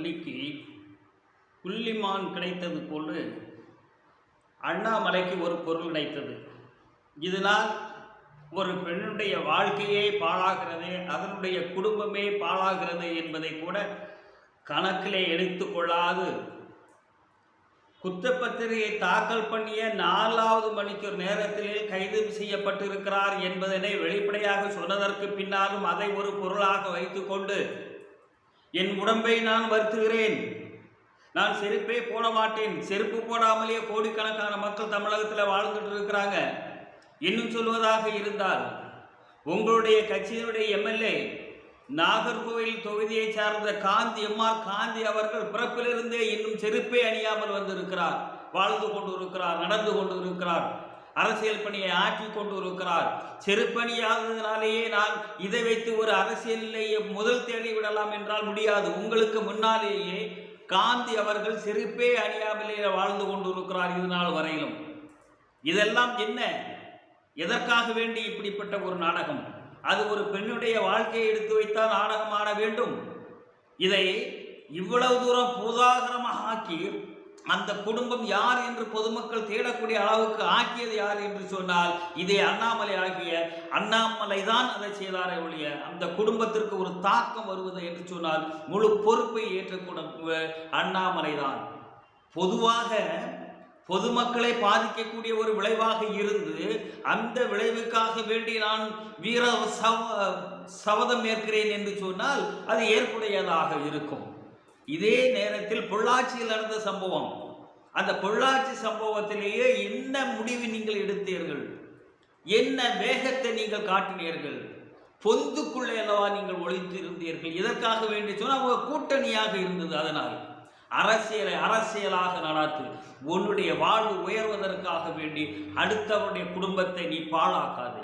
புள்ளிக்கு புள்ளிமான் கிடைத்தது போன்று அண்ணாமலைக்கு ஒரு பொருள் கிடைத்தது. இதனால் ஒரு பெண்ணுடைய வாழ்க்கையே பாழாகிறது, அதனுடைய குடும்பமே பாழாகிறது என்பதை கூட கணக்கிலே எடுத்துக்கொள்ளாது குற்றப்பத்திரிகை தாக்கல் பண்ணிய 4வது மணிக்கூர் நேரத்திலே கைது செய்யப்பட்டிருக்கிறார் என்பதனை வெளிப்படையாக சொன்னதற்கு பின்னாலும் அதை ஒரு பொருளாக வைத்துக்கொண்டு என் உடம்பை நான் வருத்துகிறேன், நான் செருப்பே போட மாட்டேன், செருப்பு போடாமலேயே கோடிக்கணக்கான மக்கள் தமிழகத்தில் வாழ்ந்துட்டு இருக்கிறாங்க. இன்னும் சொல்வதாக இருந்தால் உங்களுடைய கட்சியினுடைய எம்எல்ஏ நாகர்கோவில் தொகுதியை சார்ந்த காந்தி அவர்கள் பிறப்பிலிருந்தே இன்னும் செருப்பே அணியாமல் வந்திருக்கிறார், வாழ்ந்து கொண்டு இருக்கிறார், நடந்து கொண்டு இருக்கிறார், அரசியல் பணியை ஆற்றி கொண்டு இருக்கிறார். செருப்பணியாததினாலேயே நான் இதை வைத்து ஒரு அரசியலிலேயே முதல் தேடி விடலாம் என்றால் முடியாது. உங்களுக்கு முன்னாலேயே காந்தி அவர்கள் செருப்பே அணியாமலே வாழ்ந்து கொண்டு இருக்கிறார் இது நாள் வரையிலும். இதெல்லாம் என்ன, எதற்காக வேண்டி இப்படிப்பட்ட ஒரு நாடகம்? அது ஒரு பெண்ணுடைய வாழ்க்கையை எடுத்து வைத்தால் நாடகம் ஆட வேண்டும். இதை இவ்வளவு தூரம் பூதாகரமாக ஆக்கி அந்த குடும்பம் யார் என்று பொதுமக்கள் தேடக்கூடிய அளவுக்கு ஆக்கியது யார் என்று சொன்னால் இதே அண்ணாமலை ஆகிய அண்ணாமலை தான் அதை செய்தாரே ஒழிய அந்த குடும்பத்திற்கு ஒரு தாக்கம் வருவது என்று சொன்னால் முழு பொறுப்பை ஏற்றக்கூடிய அண்ணாமலை தான். பொதுவாக பொதுமக்களை பாதிக்கக்கூடிய ஒரு விளைவாக இருந்து அந்த விளைவுக்காக வேண்டி நான் வீர சபதம் ஏற்கிறேன் என்று சொன்னால் அது ஏற்புடையதாக இருக்கும். இதே நேரத்தில் பொள்ளாச்சியில் நடந்த சம்பவம், அந்த பொள்ளாச்சி சம்பவத்திலேயே என்ன முடிவு நீங்கள் எடுத்தீர்கள், என்ன வேகத்தை நீங்கள் காட்டினீர்கள், பொந்துக்குள்ளே அல்லவா நீங்கள் ஒழித்து இருந்தீர்கள். இதற்காக வேண்டி சொன்னால் அவங்க கூட்டணியாக இருந்தது. அதனால் அரசியலாக நடாத்து, உன்னுடைய வாழ்வு உயர்வதற்காக வேண்டி அடுத்தவருடைய குடும்பத்தை நீ பாழாக்காதே.